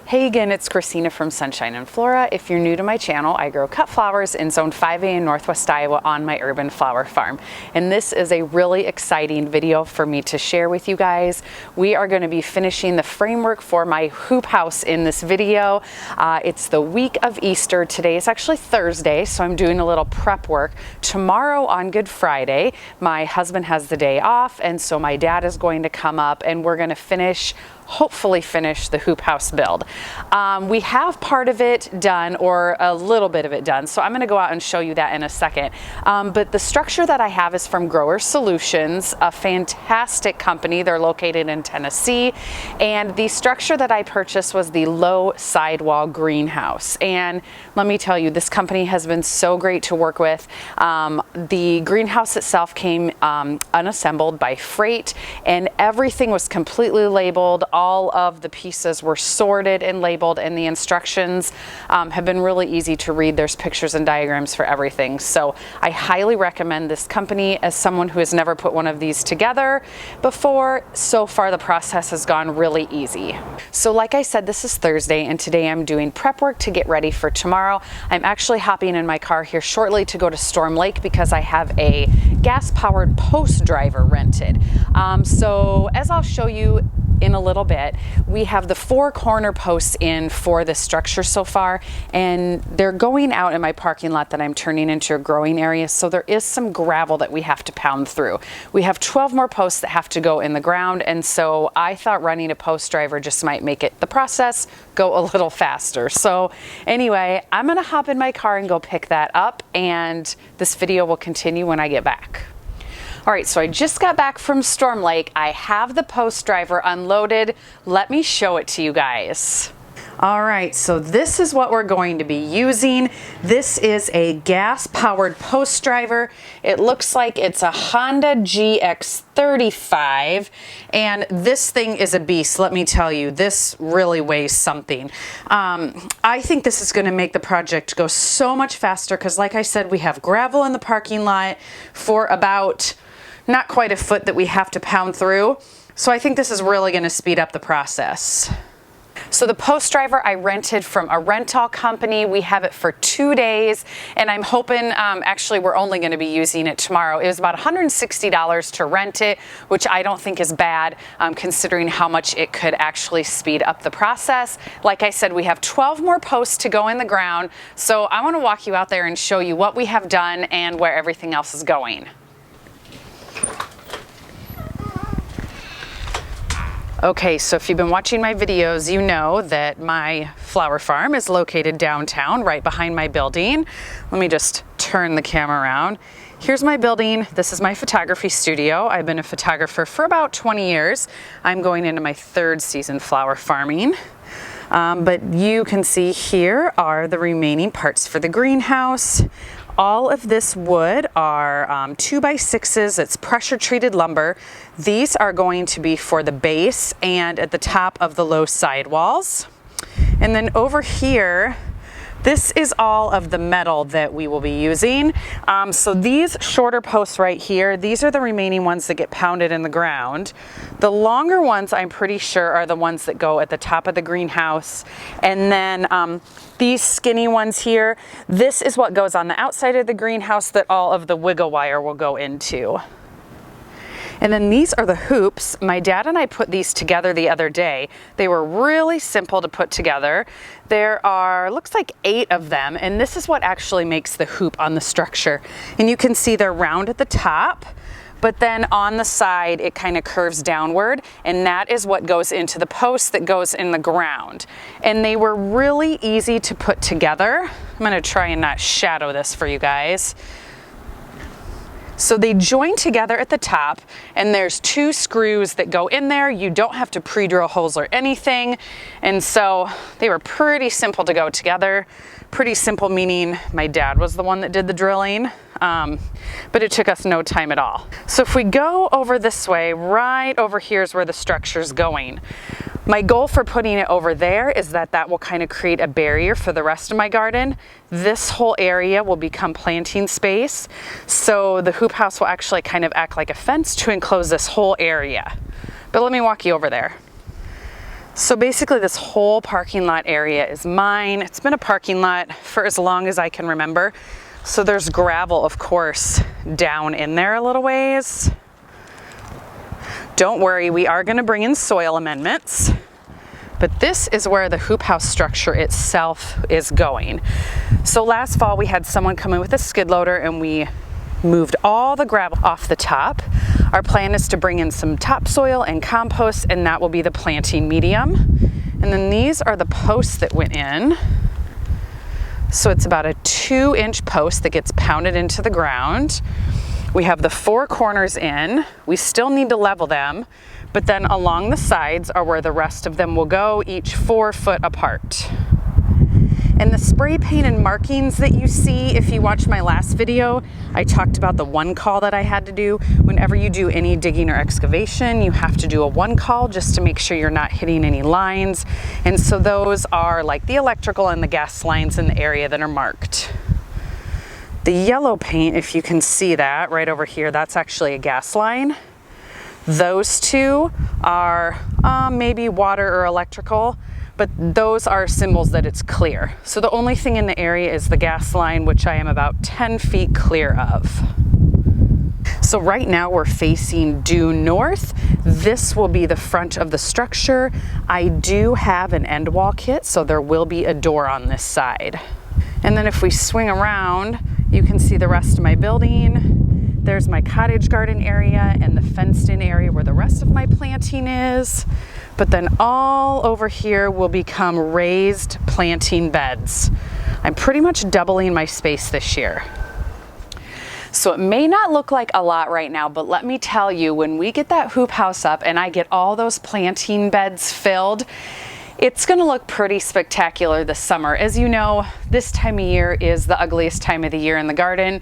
Hey again, it's Christina from Sunshine and Flora. If you're new to my channel, I grow cut flowers in Zone 5A in Northwest Iowa on my urban flower farm. And this is a really exciting video for me to share with you guys. We are going to be finishing the framework for my hoop house in this video. It's the week of Easter. Today is actually Thursday, so I'm doing a little prep work. Tomorrow on Good Friday, my husband has the day off, and so my dad is going to come up and we're going to hopefully finish the hoop house build. We have part of it done, or a little bit of it done, so I'm going to go out and show you that in a second. But the structure that I have is from Grower Solutions, a fantastic company. They're located in Tennessee, and the structure that I purchased was the low sidewall greenhouse. And let me tell you, this company has been so great to work with. The greenhouse itself came unassembled by freight, and everything was completely labeled. All of the pieces were sorted and labeled, and the instructions have been really easy to read. There's pictures and diagrams for everything. So I highly recommend this company. As someone who has never put one of these together before, so far the process has gone really easy. So like I said, this is Thursday, and today I'm doing prep work to get ready for tomorrow. I'm actually hopping in my car here shortly to go to Storm Lake because I have a gas-powered post driver rented. So as I'll show you in a little bit, we have the 4 corner posts in for the structure so far, and they're going out in my parking lot that I'm turning into a growing area, so there is some gravel that we have to pound through. We have 12 more posts that have to go in the ground, and so I thought running a post driver just might make the process go a little faster. So anyway, I'm gonna hop in my car and go pick that up, and this video will continue when I get back. All right, so I just got back from Storm Lake. I have the post driver unloaded. Let me show it to you guys. All right, so this is what we're going to be using. This is a gas-powered post driver. It looks like it's a Honda GX35, and this thing is a beast. Let me tell you, this really weighs something. I think this is gonna make the project go so much faster because, like I said, we have gravel in the parking lot for about not quite a foot that we have to pound through. So I think this is really gonna speed up the process. So the post driver I rented from a rental company. We have it for 2 days, and I'm hoping, actually we're only gonna be using it tomorrow. It was about $160 to rent it, which I don't think is bad, considering how much it could actually speed up the process. Like I said, we have 12 more posts to go in the ground, so I wanna walk you out there and show you what we have done and where everything else is going. Okay, so if you've been watching my videos, you know that my flower farm is located downtown, right behind my building. Let me just turn the camera around. Here's my building. This is my photography studio. I've been a photographer for about 20 years. I'm going into my 3rd season flower farming. But you can see here are the remaining parts for the greenhouse. All of this wood are 2x6s. It's pressure treated lumber. These are going to be for the base and at the top of the low sidewalls. And then over here, this is all of the metal that we will be using. So these shorter posts right here, these are the remaining ones that get pounded in the ground. The longer ones, I'm pretty sure, are the ones that go at the top of the greenhouse. And then these skinny ones here, this is what goes on the outside of the greenhouse that all of the wiggle wire will go into. And then these are the hoops. My dad and I put these together the other day. They were really simple to put together. There are, looks like 8 of them, and this is what actually makes the hoop on the structure. And you can see they're round at the top, but then on the side it kind of curves downward, and that is what goes into the post that goes in the ground. And they were really easy to put together. I'm gonna try and not shadow this for you guys. So they join together at the top, and there's 2 screws that go in there. You don't have to pre-drill holes or anything. And so they were pretty simple to go together. Pretty simple meaning my dad was the one that did the drilling, but it took us no time at all. So if we go over this way, right over here is where the structure's going. My goal for putting it over there is that that will kind of create a barrier for the rest of my garden. This whole area will become planting space. So the hoop house will actually kind of act like a fence to enclose this whole area. But let me walk you over there. So basically this whole parking lot area is mine. It's been a parking lot for as long as I can remember. So there's gravel, of course, down in there a little ways. Don't worry, we are gonna bring in soil amendments, but this is where the hoop house structure itself is going. So last fall we had someone come in with a skid loader and we moved all the gravel off the top. Our plan is to bring in some topsoil and compost, and that will be the planting medium. And then these are the posts that went in. So it's about a 2-inch post that gets pounded into the ground. We have the 4 corners in. We still need to level them, but then along the sides are where the rest of them will go, each 4 foot apart. And the spray paint and markings that you see, if you watch my last video, I talked about the 1 call that I had to do. Whenever you do any digging or excavation, you have to do a 1 call just to make sure you're not hitting any lines. And so those are like the electrical and the gas lines in the area that are marked. The yellow paint, if you can see that right over here, that's actually a gas line. Those 2 are maybe water or electrical, but those are symbols that it's clear. So the only thing in the area is the gas line, which I am about 10 feet clear of. So right now we're facing due north. This will be the front of the structure. I do have an end wall kit, so there will be a door on this side. And then if we swing around, you can see the rest of my building. There's my cottage garden area and the fenced in area where the rest of my planting is. But then all over here will become raised planting beds. I'm pretty much doubling my space this year. So it may not look like a lot right now, but let me tell you, when we get that hoop house up and I get all those planting beds filled, it's gonna look pretty spectacular this summer. As you know, this time of year is the ugliest time of the year in the garden.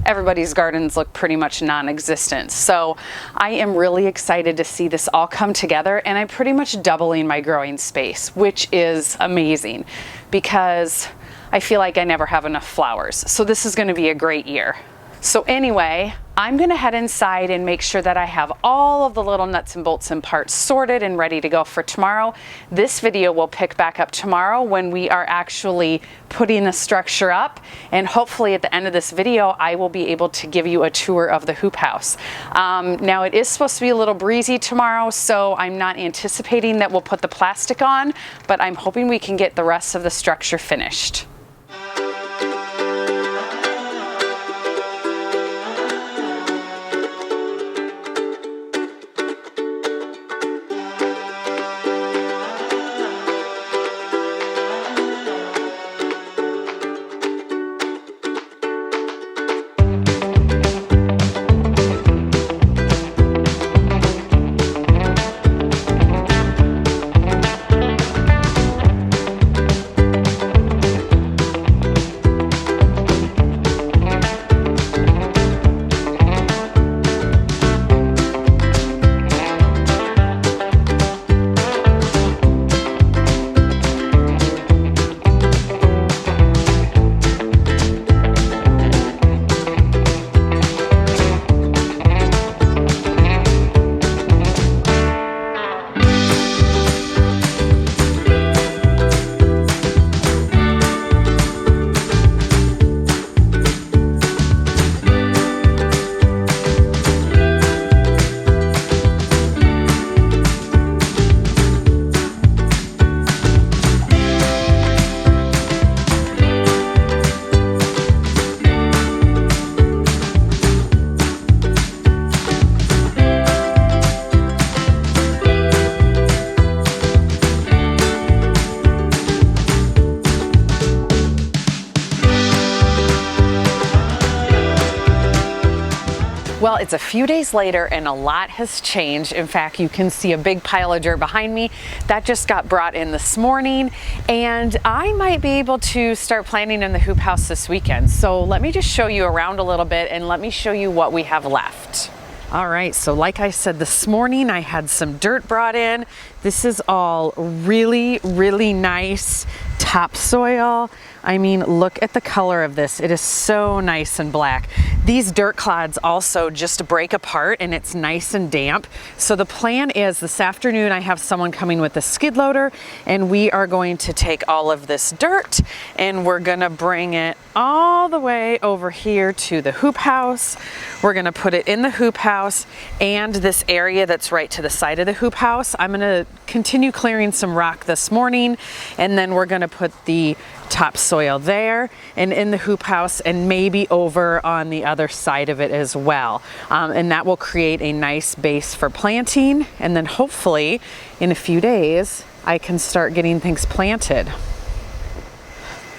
Everybody's gardens look pretty much non-existent. So I am really excited to see this all come together, and I'm pretty much doubling my growing space, which is amazing because I feel like I never have enough flowers. So this is gonna be a great year. So anyway, I'm gonna head inside and make sure that I have all of the little nuts and bolts and parts sorted and ready to go for tomorrow. This video will pick back up tomorrow when we are actually putting the structure up, and hopefully at the end of this video I will be able to give you a tour of the hoop house. Now it is supposed to be a little breezy tomorrow, so I'm not anticipating that we'll put the plastic on, but I'm hoping we can get the rest of the structure finished. Well, it's a few days later and a lot has changed. In fact, you can see a big pile of dirt behind me. That just got brought in this morning, and I might be able to start planting in the hoop house this weekend. So let me just show you around a little bit and let me show you what we have left. All right, so like I said this morning, I had some dirt brought in. This is all really, really nice topsoil. I mean, look at the color of this. It is so nice and black. These dirt clods also just break apart and it's nice and damp. So the plan is this afternoon I have someone coming with a skid loader and we are going to take all of this dirt and we're gonna bring it all the way over here to the hoop house. We're gonna put it in the hoop house and this area that's right to the side of the hoop house. I'm gonna continue clearing some rock this morning and then we're gonna put the topsoil there and in the hoop house and maybe over on the other side of it as well. And that will create a nice base for planting, and then hopefully in a few days I can start getting things planted.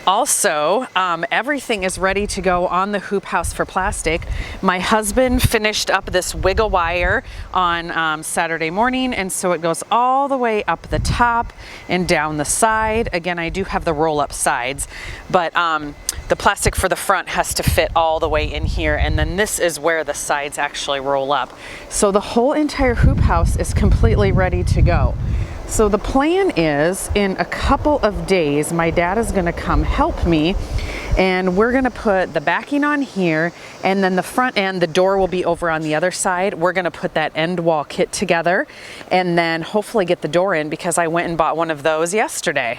Also, everything is ready to go on the hoop house for plastic. My husband finished up this wiggle wire on Saturday morning, and so it goes all the way up the top and down the side. Again, I do have the roll-up sides, but the plastic for the front has to fit all the way in here, and then this is where the sides actually roll up. So the whole entire hoop house is completely ready to go. So the plan is in a couple of days, my dad is gonna come help me and we're gonna put the backing on here and then the front end, the door will be over on the other side. We're gonna put that end wall kit together and then hopefully get the door in because I went and bought one of those yesterday.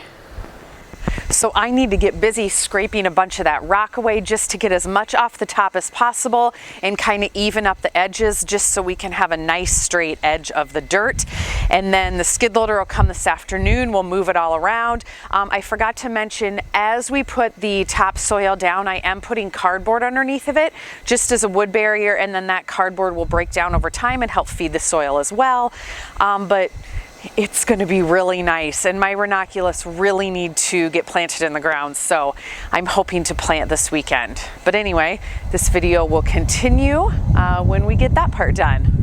So I need to get busy scraping a bunch of that rock away just to get as much off the top as possible and kind of even up the edges just so we can have a nice straight edge of the dirt. And then the skid loader will come this afternoon. We'll move it all around. I forgot to mention, as we put the topsoil down, I am putting cardboard underneath of it just as a wood barrier, and then that cardboard will break down over time and help feed the soil as well. But it's going to be really nice, and my ranunculus really need to get planted in the ground, so I'm hoping to plant this weekend. But anyway, this video will continue when we get that part done.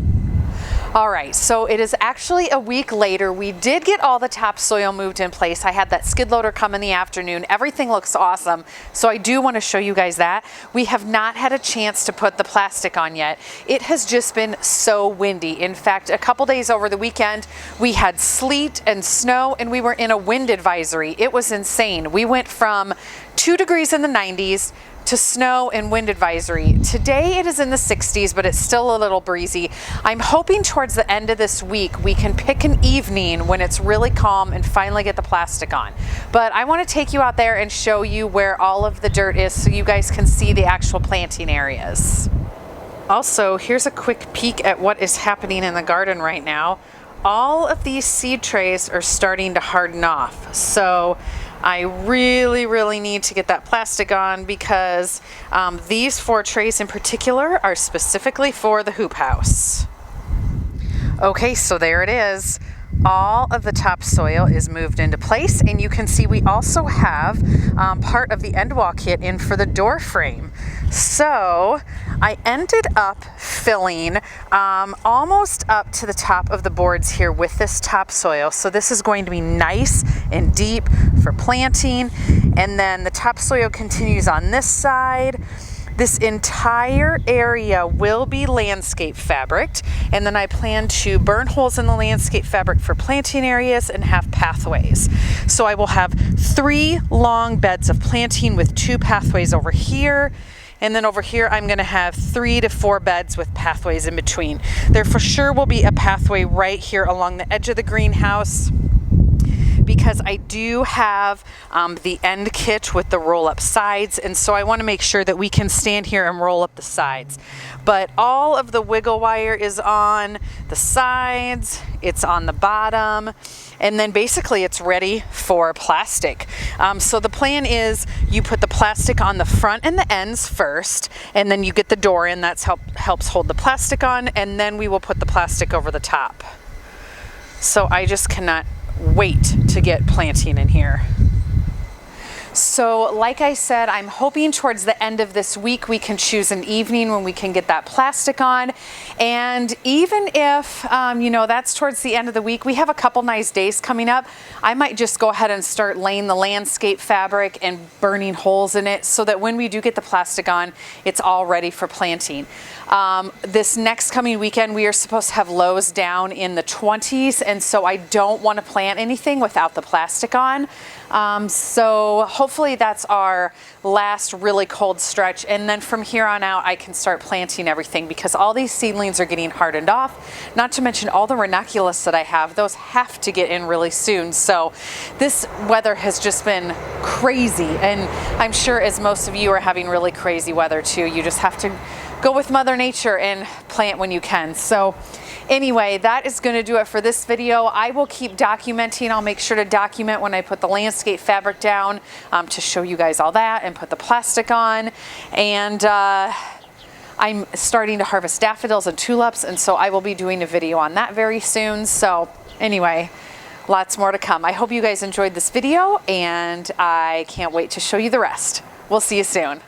All right, so it is actually a week later. We did get all the topsoil moved in place. I had that skid loader come in the afternoon. Everything looks awesome, so I do want to show you guys that. We have not had a chance to put the plastic on yet. It has just been so windy. In fact, a couple days over the weekend, we had sleet and snow, and we were in a wind advisory. It was insane. We went from 2 degrees in the 90s to snow and wind advisory. Today it is in the 60s, but it's still a little breezy. I'm hoping towards the end of this week we can pick an evening when it's really calm and finally get the plastic on. But I want to take you out there and show you where all of the dirt is so you guys can see the actual planting areas. Also, here's a quick peek at what is happening in the garden right now. All of these seed trays are starting to harden off. So I really need to get that plastic on because these 4 trays in particular are specifically for the hoop house. Okay, so there it is. All of the topsoil is moved into place, and you can see we also have part of the end wall kit in for the door frame. So I ended up filling almost up to the top of the boards here with this topsoil. So this is going to be nice and deep for planting, and then the topsoil continues on this side. This entire area will be landscape fabric, and then I plan to burn holes in the landscape fabric for planting areas and have pathways. So I will have 3 long beds of planting with 2 pathways over here, and then over here I'm going to have 3 to 4 beds with pathways in between. There for sure will be a pathway right here along the edge of the greenhouse, because I do have the end kit with the roll-up sides, and so I want to make sure that we can stand here and roll up the sides. But all of the wiggle wire is on the sides, it's on the bottom, and then basically it's ready for plastic. So the plan is you put the plastic on the front and the ends first, and then you get the door in. That's helps hold the plastic on, and then we will put the plastic over the top. So I just cannot wait to get planting in here. So like I said, I'm hoping towards the end of this week we can choose an evening when we can get that plastic on. And even if, you know, that's towards the end of the week, we have a couple nice days coming up, I might just go ahead and start laying the landscape fabric and burning holes in it so that when we do get the plastic on, it's all ready for planting. This next coming weekend, we are supposed to have lows down in the 20s, and so I don't want to plant anything without the plastic on. So hopefully hopefully that's our last really cold stretch, and then from here on out I can start planting everything, because all these seedlings are getting hardened off, not to mention all the ranunculus that I have. Those have to get in really soon. So this weather has just been crazy, and I'm sure as most of you are having really crazy weather too, you just have to go with Mother Nature and plant when you can. So anyway, that is going to do it for this video. I will keep documenting. I'll make sure to document when I put the landscape fabric down to show you guys all that, and put the plastic on. And I'm starting to harvest daffodils and tulips, and so I will be doing a video on that very soon. So anyway, lots more to come. I hope you guys enjoyed this video, and I can't wait to show you the rest. We'll see you soon.